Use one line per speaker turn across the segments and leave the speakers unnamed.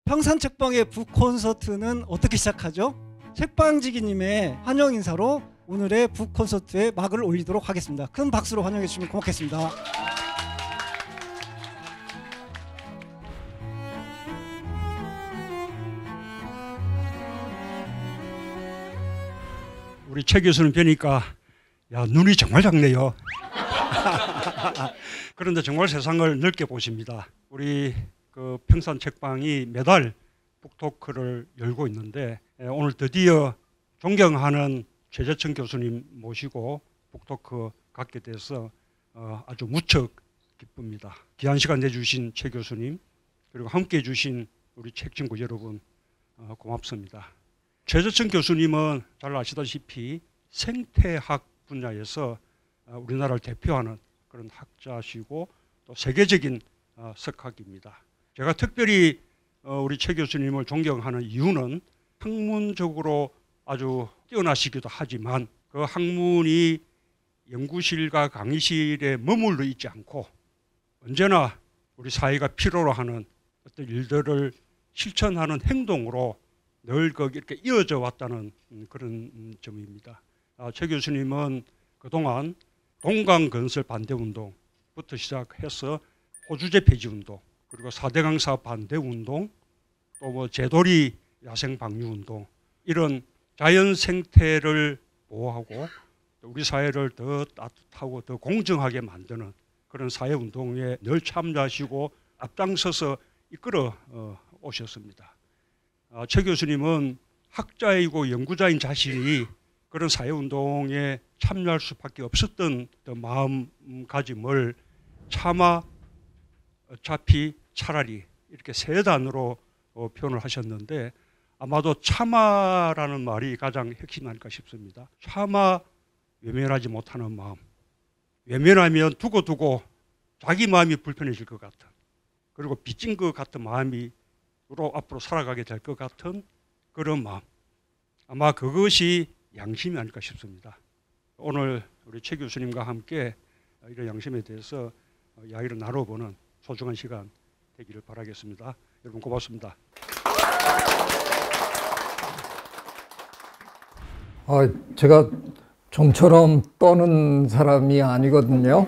평산책방의 북콘서트는 어떻게 시작하죠? 책방지기님의 환영 인사로 오늘의 북콘서트의 막을 올리도록 하겠습니다. 큰 박수로 환영해 주시면 고맙겠습니다.
우리 최 교수님 뵈니까 야, 눈이 정말 작네요. 그런데 정말 세상을 넓게 보십니다. 우리 그 평산책방이 매달 북토크를 열고 있는데 오늘 드디어 존경하는 최재천 교수님 모시고 북토크 갖게 돼서 아주 무척 기쁩니다. 귀한 시간 내주신 최 교수님 그리고 함께해 주신 우리 책 친구 여러분 고맙습니다. 최재천 교수님은 잘 아시다시피 생태학 분야에서 우리나라를 대표하는 그런 학자시고 또 세계적인 석학입니다. 제가 특별히 우리 최 교수님을 존경하는 이유는 학문적으로 아주 뛰어나시기도 하지만 그 학문이 연구실과 강의실에 머물러 있지 않고 언제나 우리 사회가 필요로 하는 어떤 일들을 실천하는 행동으로 늘 이렇게 이어져 왔다는 그런 점입니다. 최 교수님은 그동안 동강건설 반대운동부터 시작해서 호주제 폐지운동 그리고 4대강 사업 반대운동 또 뭐 제도리 야생방류운동 이런 자연 생태를 보호하고 우리 사회를 더 따뜻하고 더 공정하게 만드는 그런 사회운동에 늘 참여하시고 앞장서서 이끌어 오셨습니다. 최 교수님은 학자이고 연구자인 자신이 그런 사회운동에 참여할 수밖에 없었던 마음가짐을 차마 어차피 차라리 이렇게 세 단어로 표현을 하셨는데 아마도 차마라는 말이 가장 핵심이 아닐까 싶습니다. 차마 외면하지 못하는 마음. 외면하면 두고두고 자기 마음이 불편해질 것 같은 그리고 빚진 것 같은 마음으로 앞으로 살아가게 될 것 같은 그런 마음. 아마 그것이 양심이 아닐까 싶습니다. 오늘 우리 최 교수님과 함께 이런 양심에 대해서 이야기를 나눠보는 소중한 시간 되기를 바라겠습니다. 여러분 고맙습니다.
제가 좀처럼 떠는 사람이 아니거든요.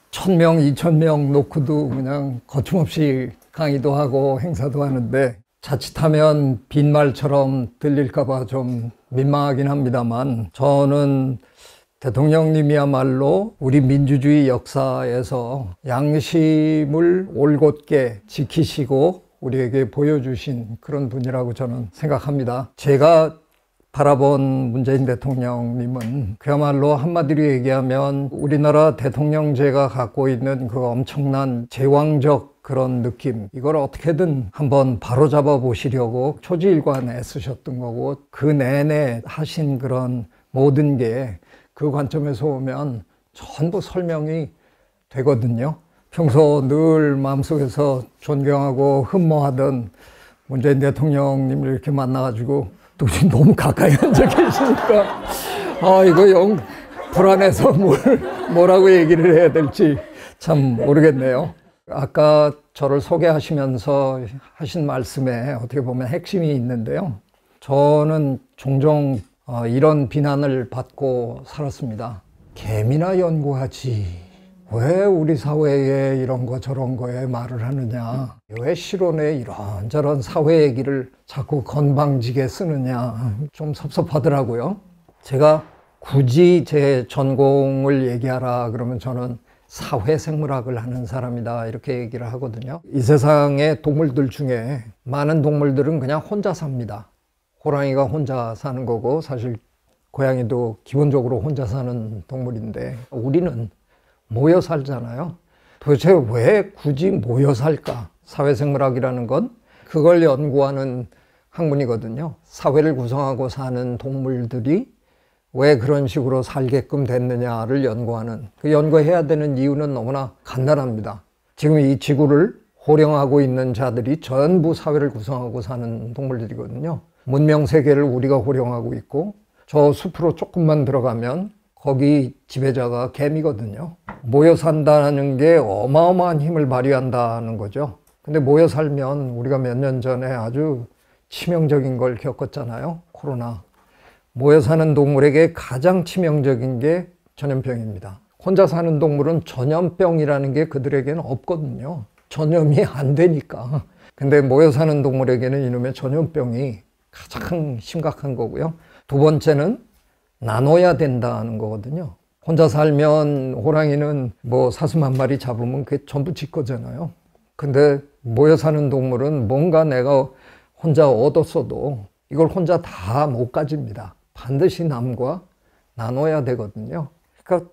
1000명, 2000명 놓고도 그냥 거침없이 강의도 하고 행사도 하는데 자칫하면 빈말처럼 들릴까 봐 좀 민망하긴 합니다만 저는 대통령님이야말로 우리 민주주의 역사에서 양심을 올곧게 지키시고 우리에게 보여주신 그런 분이라고 저는 생각합니다. 제가 바라본 문재인 대통령님은 그야말로 한마디로 얘기하면 우리나라 대통령제가 갖고 있는 그 엄청난 제왕적 그런 느낌, 이걸 어떻게든 한번 바로잡아 보시려고 초지일관 애쓰셨던 거고 그 내내 하신 그런 모든 게 그 관점에서 보면 전부 설명이 되거든요. 평소 늘 마음속에서 존경하고 흠모하던 문재인 대통령님을 이렇게 만나가지고 또 너무 가까이 앉아 계시니까 이거 영 불안해서 뭐라고 얘기를 해야 될지 참 모르겠네요. 아까 저를 소개하시면서 하신 말씀에 어떻게 보면 핵심이 있는데요. 저는 종종 이런 비난을 받고 살았습니다. 개미나 연구하지 왜 우리 사회에 이런 거 저런 거에 말을 하느냐, 왜 실온에 이런저런 사회 얘기를 자꾸 건방지게 쓰느냐, 좀 섭섭하더라고요. 제가 굳이 제 전공을 얘기하라 그러면 저는 사회생물학을 하는 사람이다 이렇게 얘기를 하거든요. 이 세상의 동물들 중에 많은 동물들은 그냥 혼자 삽니다. 호랑이가 혼자 사는 거고 사실 고양이도 기본적으로 혼자 사는 동물인데 우리는 모여 살잖아요. 도대체 왜 굳이 모여 살까? 사회생물학이라는 건 그걸 연구하는 학문이거든요. 사회를 구성하고 사는 동물들이 왜 그런 식으로 살게끔 됐느냐를 연구하는, 그 연구해야 되는 이유는 너무나 간단합니다. 지금 이 지구를 호령하고 있는 자들이 전부 사회를 구성하고 사는 동물들이거든요. 문명 세계를 우리가 호령하고 있고 저 숲으로 조금만 들어가면 거기 지배자가 개미거든요. 모여 산다는 게 어마어마한 힘을 발휘한다는 거죠. 근데 모여 살면 우리가 몇 년 전에 아주 치명적인 걸 겪었잖아요. 코로나. 모여 사는 동물에게 가장 치명적인 게 전염병입니다. 혼자 사는 동물은 전염병이라는 게 그들에게는 없거든요. 전염이 안 되니까. 근데 모여 사는 동물에게는 이놈의 전염병이 가장 심각한 거고요. 두 번째는 나눠야 된다는 거거든요. 혼자 살면 호랑이는 뭐 사슴 한 마리 잡으면 그게 전부 지 거잖아요. 근데 모여 사는 동물은 뭔가 내가 혼자 얻었어도 이걸 혼자 다 못 가집니다. 반드시 남과 나눠야 되거든요. 그러니까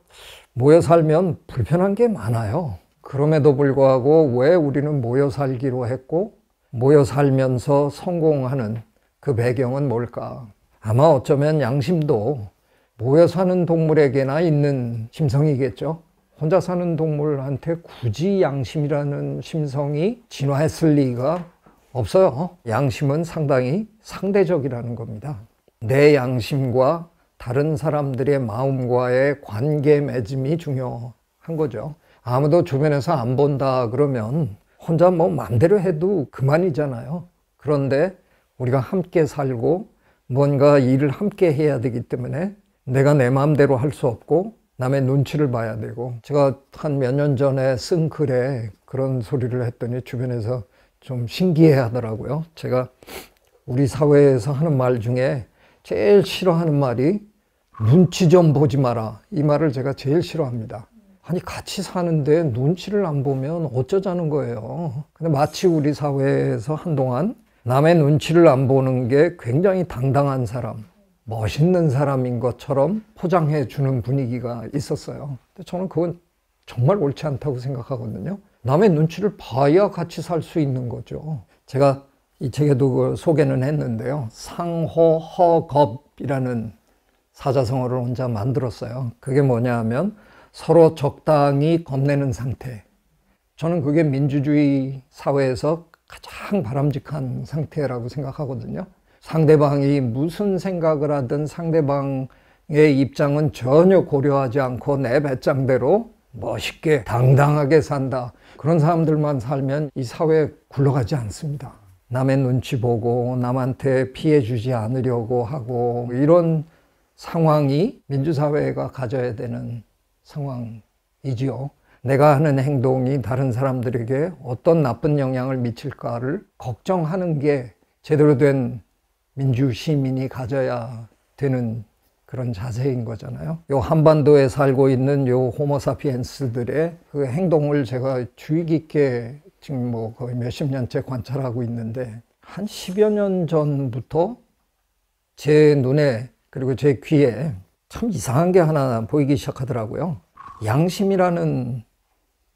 모여 살면 불편한 게 많아요. 그럼에도 불구하고 왜 우리는 모여 살기로 했고 모여 살면서 성공하는 그 배경은 뭘까? 아마 어쩌면 양심도 모여 사는 동물에게나 있는 심성이겠죠. 혼자 사는 동물한테 굳이 양심이라는 심성이 진화했을 리가 없어요. 양심은 상당히 상대적이라는 겁니다. 내 양심과 다른 사람들의 마음과의 관계 맺음이 중요한 거죠. 아무도 주변에서 안 본다 그러면 혼자 뭐 마음대로 해도 그만이잖아요. 그런데 우리가 함께 살고 뭔가 일을 함께 해야 되기 때문에 내가 내 마음대로 할 수 없고 남의 눈치를 봐야 되고, 제가 한 몇 년 전에 쓴 글에 그런 소리를 했더니 주변에서 좀 신기해 하더라고요. 제가 우리 사회에서 하는 말 중에 제일 싫어하는 말이 눈치 좀 보지 마라. 이 말을 제가 제일 싫어합니다. 아니 같이 사는데 눈치를 안 보면 어쩌자는 거예요. 근데 마치 우리 사회에서 한동안 남의 눈치를 안 보는 게 굉장히 당당한 사람, 멋있는 사람인 것처럼 포장해 주는 분위기가 있었어요. 근데 저는 그건 정말 옳지 않다고 생각하거든요. 남의 눈치를 봐야 같이 살 수 있는 거죠. 제가 이 책에도 그 소개는 했는데요. 상호허겁이라는 사자성어를 혼자 만들었어요. 그게 뭐냐 하면 서로 적당히 겁내는 상태. 저는 그게 민주주의 사회에서 가장 바람직한 상태라고 생각하거든요. 상대방이 무슨 생각을 하든 상대방의 입장은 전혀 고려하지 않고 내 배짱대로 멋있게 당당하게 산다. 그런 사람들만 살면 이 사회 굴러가지 않습니다. 남의 눈치 보고 남한테 피해 주지 않으려고 하고 이런 상황이 민주사회가 가져야 되는 상황이지요. 내가 하는 행동이 다른 사람들에게 어떤 나쁜 영향을 미칠까를 걱정하는 게 제대로 된 민주시민이 가져야 되는 그런 자세인 거잖아요. 요 한반도에 살고 있는 요 호모사피엔스들의 그 행동을 제가 주의 깊게 지금 뭐 거의 몇십 년째 관찰하고 있는데, 한 10여 년 전부터 제 눈에 그리고 제 귀에 참 이상한 게 하나 보이기 시작하더라고요. 양심이라는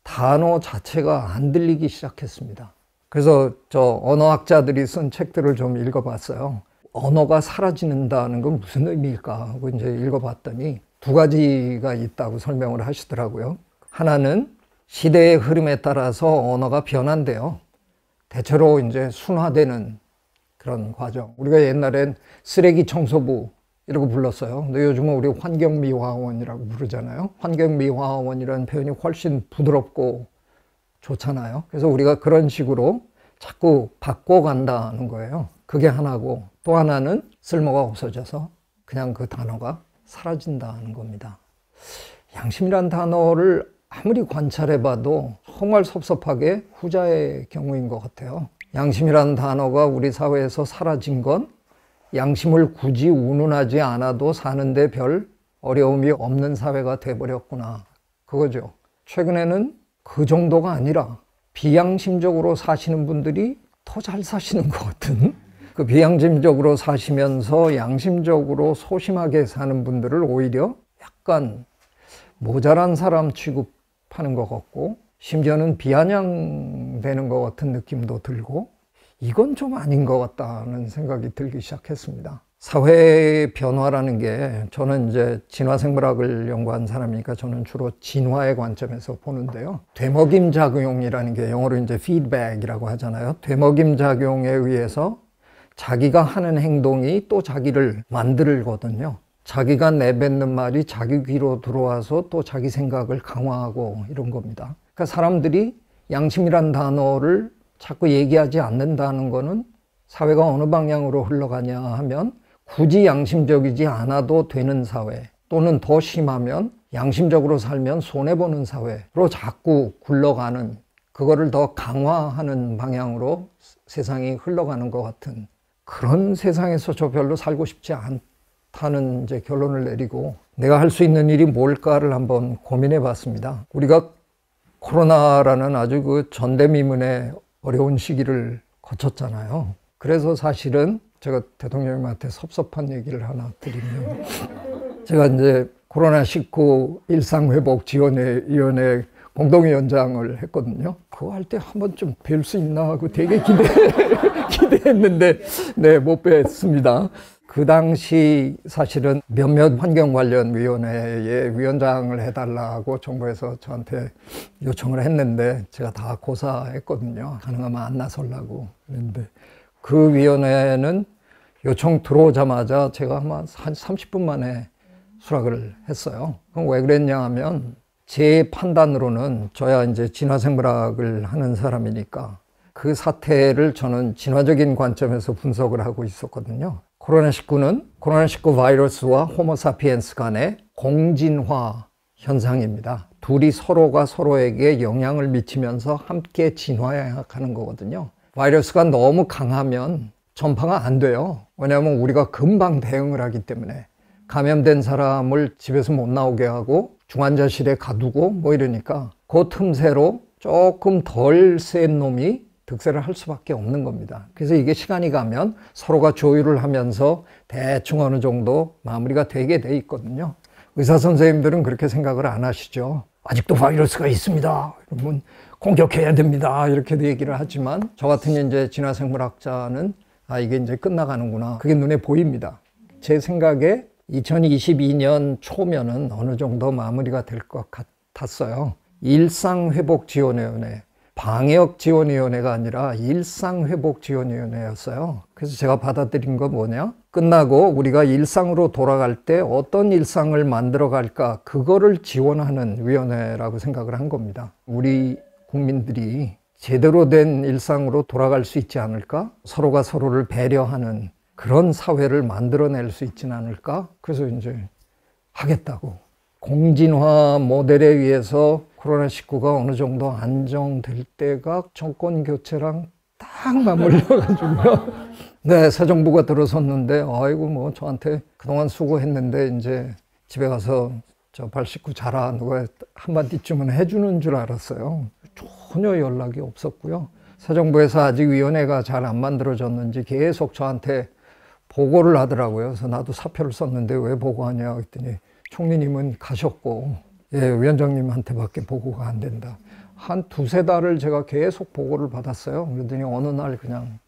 단어 자체가 안 들리기 시작했습니다. 그래서 저 언어학자들이 쓴 책들을 좀 읽어봤어요. 언어가 사라지는다는 건 무슨 의미일까 하고 이제 읽어봤더니 두 가지가 있다고 설명을 하시더라고요. 하나는 시대의 흐름에 따라서 언어가 변한대요. 대체로 이제 순화되는 그런 과정. 우리가 옛날엔 쓰레기 청소부 이라고 불렀어요. 근데 요즘은 우리 환경미화원이라고 부르잖아요. 환경미화원이라는 표현이 훨씬 부드럽고 좋잖아요. 그래서 우리가 그런 식으로 자꾸 바꿔간다는 거예요. 그게 하나고, 또 하나는 쓸모가 없어져서 그냥 그 단어가 사라진다는 겁니다. 양심이란 단어를 아무리 관찰해봐도 정말 섭섭하게 후자의 경우인 것 같아요. 양심이란 단어가 우리 사회에서 사라진 건 양심을 굳이 운운하지 않아도 사는데 별 어려움이 없는 사회가 돼버렸구나, 그거죠. 최근에는 그 정도가 아니라 비양심적으로 사시는 분들이 더 잘 사시는 것 같은, 그 비양심적으로 사시면서 양심적으로 소심하게 사는 분들을 오히려 약간 모자란 사람 취급하는 것 같고, 심지어는 비아냥되는 것 같은 느낌도 들고, 이건 좀 아닌 것 같다는 생각이 들기 시작했습니다. 사회의 변화라는 게, 저는 이제 진화생물학을 연구한 사람이니까 저는 주로 진화의 관점에서 보는데요. 되먹임 작용이라는 게 영어로 이제 feedback이라고 하잖아요. 되먹임 작용에 의해서 자기가 하는 행동이 또 자기를 만들거든요. 자기가 내뱉는 말이 자기 귀로 들어와서 또 자기 생각을 강화하고 이런 겁니다. 그러니까 사람들이 양심이란 단어를 자꾸 얘기하지 않는다는 거는 사회가 어느 방향으로 흘러가냐 하면 굳이 양심적이지 않아도 되는 사회, 또는 더 심하면 양심적으로 살면 손해보는 사회로 자꾸 굴러가는, 그거를 더 강화하는 방향으로 세상이 흘러가는 것 같은 그런 세상에서 저 별로 살고 싶지 않다는 이제 결론을 내리고, 내가 할 수 있는 일이 뭘까를 한번 고민해 봤습니다. 우리가 코로나라는 아주 그 전대미문의 어려운 시기를 거쳤잖아요. 그래서 사실은 제가 대통령님한테 섭섭한 얘기를 하나 드리면, 제가 이제 코로나19 일상회복지원위원회 공동위원장을 했거든요. 그거 할 때 한번 좀 뵐 수 있나 하고 되게 기대했는데, 네, 못 뵀습니다. 그 당시 사실은 몇몇 환경 관련 위원회에 위원장을 해달라고 정부에서 저한테 요청을 했는데, 제가 다 고사했거든요. 가능하면 안 나서려고. 그랬는데, 그 위원회는 요청 들어오자마자 제가 아마 한 30분 만에 수락을 했어요. 그럼 왜 그랬냐 하면, 제 판단으로는 저야 이제 진화생물학을 하는 사람이니까 그 사태를 저는 진화적인 관점에서 분석을 하고 있었거든요. 코로나19 바이러스와 호모사피엔스 간의 공진화 현상입니다. 둘이 서로가 서로에게 영향을 미치면서 함께 진화하는 거거든요. 바이러스가 너무 강하면 전파가 안 돼요. 왜냐하면 우리가 금방 대응을 하기 때문에. 감염된 사람을 집에서 못 나오게 하고 중환자실에 가두고 뭐 이러니까 그 틈새로 조금 덜 센 놈이 득세를 할 수밖에 없는 겁니다. 그래서 이게 시간이 가면 서로가 조율을 하면서 대충 어느 정도 마무리가 되게 돼 있거든요. 의사 선생님들은 그렇게 생각을 안 하시죠. 아직도 바이러스가 있습니다. 그러면 공격해야 됩니다. 이렇게도 얘기를 하지만, 저 같은 이제 진화생물학자는 이게 이제 끝나가는구나. 그게 눈에 보입니다. 제 생각에 2022년 초면은 어느 정도 마무리가 될 것 같았어요. 일상회복지원위원회, 방역지원위원회가 아니라 일상회복지원위원회였어요. 그래서 제가 받아들인 거 뭐냐? 끝나고 우리가 일상으로 돌아갈 때 어떤 일상을 만들어 갈까, 그거를 지원하는 위원회라고 생각을 한 겁니다. 우리 국민들이 제대로 된 일상으로 돌아갈 수 있지 않을까? 서로가 서로를 배려하는 그런 사회를 만들어낼 수 있지는 않을까? 그래서 이제 하겠다고. 공진화 모델에 의해서 코로나19가 어느 정도 안정될 때가 정권 교체랑 딱 맞물려가지고요. 네, 새 정부가 들어섰는데, 아이고, 뭐, 저한테 그동안 수고했는데, 이제 집에 가서 저 발 씻고 자라, 누가 한마디쯤은 해주는 줄 알았어요. 전혀 연락이 없었고요. 새 정부에서 아직 위원회가 잘 안 만들어졌는지 계속 저한테 보고를 하더라고요. 그래서 나도 사표를 썼는데 왜 보고하냐 그랬더니, 총리님은 가셨고, 예, 위원장님한테밖에 보고가 안 된다. 한 두세 달을 제가 계속 보고를 받았어요. 그러더니 어느 날 그냥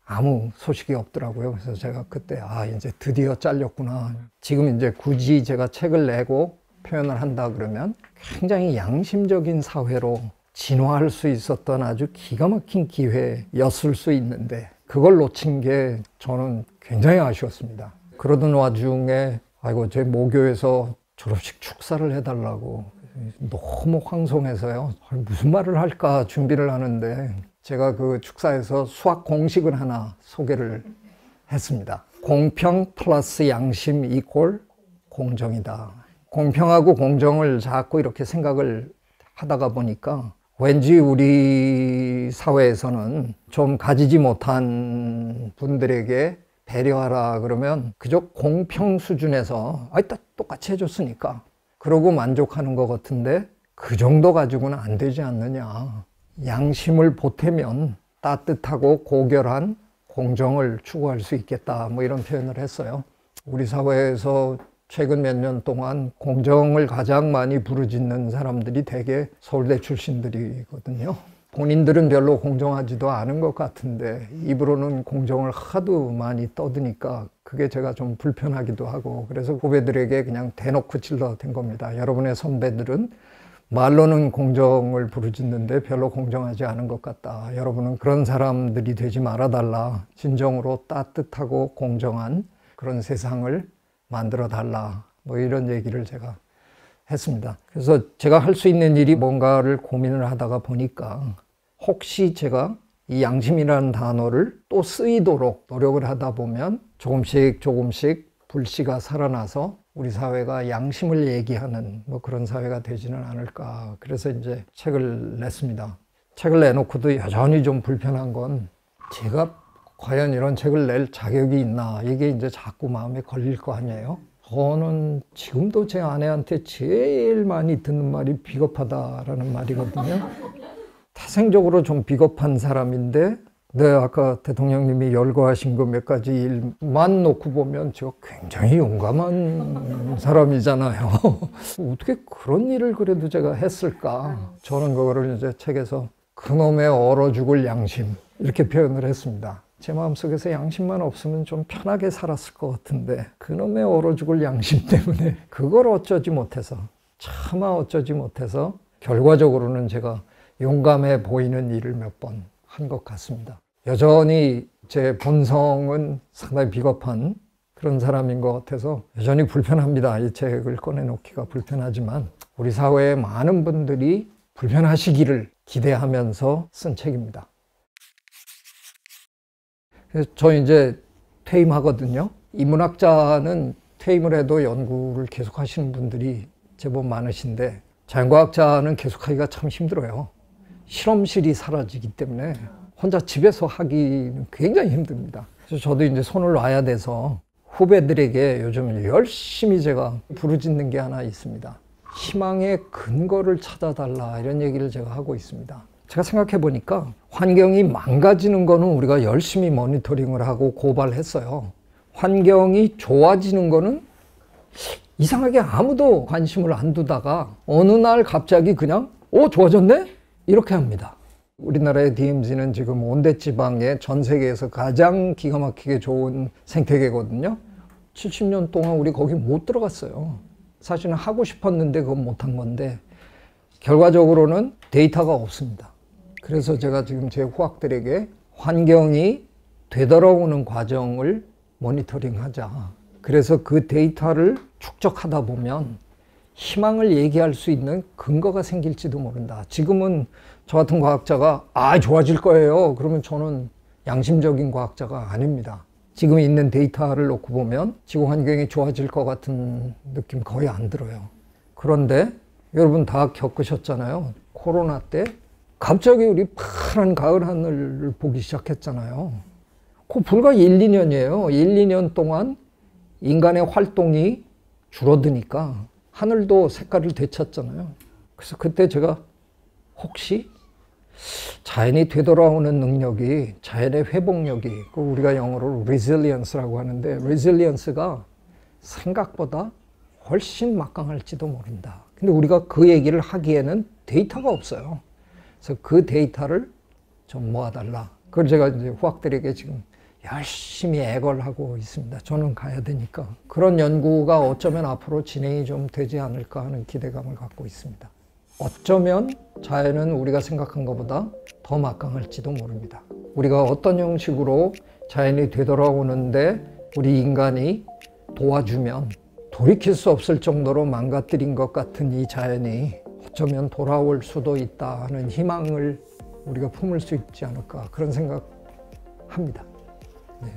아무 소식이 없더라고요. 그래서 제가 그때 이제 드디어 잘렸구나. 지금 이제 굳이 제가 책을 내고 표현을 한다 그러면 굉장히 양심적인 사회로 진화할 수 있었던 아주 기가 막힌 기회였을 수 있는데, 그걸 놓친 게 저는 굉장히 아쉬웠습니다. 그러던 와중에 제 모교에서 졸업식 축사를 해달라고 너무 황송해서요. 무슨 말을 할까 준비를 하는데, 제가 그 축사에서 수학 공식을 하나 소개를 했습니다. 공평 플러스 양심 이꼴 공정이다. 공평하고 공정을 자꾸 이렇게 생각을 하다가 보니까 왠지 우리 사회에서는 좀 가지지 못한 분들에게 배려하라 그러면 그저 공평 수준에서 똑같이 해줬으니까 그러고 만족하는 것 같은데, 그 정도 가지고는 안 되지 않느냐. 양심을 보태면 따뜻하고 고결한 공정을 추구할 수 있겠다, 뭐 이런 표현을 했어요. 우리 사회에서 최근 몇 년 동안 공정을 가장 많이 부르짖는 사람들이 대개 서울대 출신들이거든요. 본인들은 별로 공정하지도 않은 것 같은데 입으로는 공정을 하도 많이 떠드니까 그게 제가 좀 불편하기도 하고, 그래서 후배들에게 그냥 대놓고 질러댄 겁니다. 여러분의 선배들은 말로는 공정을 부르짖는데 별로 공정하지 않은 것 같다. 여러분은 그런 사람들이 되지 말아달라. 진정으로 따뜻하고 공정한 그런 세상을 만들어 달라. 뭐 이런 얘기를 제가 했습니다. 그래서 제가 할 수 있는 일이 뭔가를 고민을 하다가 보니까 혹시 제가 이 양심이라는 단어를 또 쓰이도록 노력을 하다 보면 조금씩 불씨가 살아나서 우리 사회가 양심을 얘기하는 뭐 그런 사회가 되지는 않을까. 그래서 이제 책을 냈습니다. 책을 내놓고도 여전히 좀 불편한 건 제가 과연 이런 책을 낼 자격이 있나, 이게 이제 자꾸 마음에 걸릴 거 아니에요. 저는 지금도 제 아내한테 제일 많이 듣는 말이 비겁하다라는 말이거든요. 태생적으로 좀 비겁한 사람인데, 네, 아까 대통령님이 열거하신 그 몇 가지 일만 놓고 보면 제가 굉장히 용감한 사람이잖아요. 어떻게 그런 일을 그래도 제가 했을까? 저는 그거를 이제 책에서 그놈의 얼어 죽을 양심, 이렇게 표현을 했습니다. 제 마음속에서 양심만 없으면 좀 편하게 살았을 것 같은데, 그놈의 얼어 죽을 양심 때문에 그걸 어쩌지 못해서, 차마 어쩌지 못해서 결과적으로는 제가 용감해 보이는 일을 몇 번 한 것 같습니다. 여전히 제 본성은 상당히 비겁한 그런 사람인 것 같아서 여전히 불편합니다. 이 책을 꺼내놓기가 불편하지만 우리 사회의 많은 분들이 불편하시기를 기대하면서 쓴 책입니다. 그래서 저 이제 퇴임하거든요. 인문학자는 퇴임을 해도 연구를 계속 하시는 분들이 제법 많으신데, 자연과학자는 계속하기가 참 힘들어요. 실험실이 사라지기 때문에 혼자 집에서 하기는 굉장히 힘듭니다. 그래서 저도 이제 손을 놔야 돼서 후배들에게 요즘 열심히 제가 부르짖는 게 하나 있습니다. 희망의 근거를 찾아달라, 이런 얘기를 제가 하고 있습니다. 제가 생각해 보니까 환경이 망가지는 거는 우리가 열심히 모니터링을 하고 고발했어요. 환경이 좋아지는 거는 이상하게 아무도 관심을 안 두다가 어느 날 갑자기 그냥 좋아졌네? 이렇게 합니다. 우리나라의 DMZ는 지금 온대지방에 전 세계에서 가장 기가 막히게 좋은 생태계거든요. 70년 동안 우리 거기 못 들어갔어요. 사실은 하고 싶었는데 그건 못한 건데, 결과적으로는 데이터가 없습니다. 그래서 제가 지금 제 후학들에게 환경이 되돌아오는 과정을 모니터링하자. 그래서 그 데이터를 축적하다 보면 희망을 얘기할 수 있는 근거가 생길지도 모른다. 지금은 저 같은 과학자가 좋아질 거예요, 그러면 저는 양심적인 과학자가 아닙니다. 지금 있는 데이터를 놓고 보면 지구 환경이 좋아질 것 같은 느낌 거의 안 들어요. 그런데 여러분 다 겪으셨잖아요. 코로나 때 갑자기 우리 파란 가을 하늘을 보기 시작했잖아요. 그 불과 1, 2년이에요. 1, 2년 동안 인간의 활동이 줄어드니까 하늘도 색깔을 되찾잖아요. 그래서 그때 제가 혹시 자연이 되돌아오는 능력이, 자연의 회복력이, 우리가 영어로 resilience라고 하는데, resilience가 생각보다 훨씬 막강할지도 모른다. 근데 우리가 그 얘기를 하기에는 데이터가 없어요. 그래서 그 데이터를 좀 모아달라. 그걸 제가 이제 후학들에게 지금 열심히 애걸 하고 있습니다. 저는 가야 되니까. 그런 연구가 어쩌면 앞으로 진행이 좀 되지 않을까 하는 기대감을 갖고 있습니다. 어쩌면 자연은 우리가 생각한 것보다 더 막강할지도 모릅니다. 우리가 어떤 형식으로 자연이 되돌아오는데 우리 인간이 도와주면 돌이킬 수 없을 정도로 망가뜨린 것 같은 이 자연이 어쩌면 돌아올 수도 있다 하는 희망을 우리가 품을 수 있지 않을까, 그런 생각합니다. 네.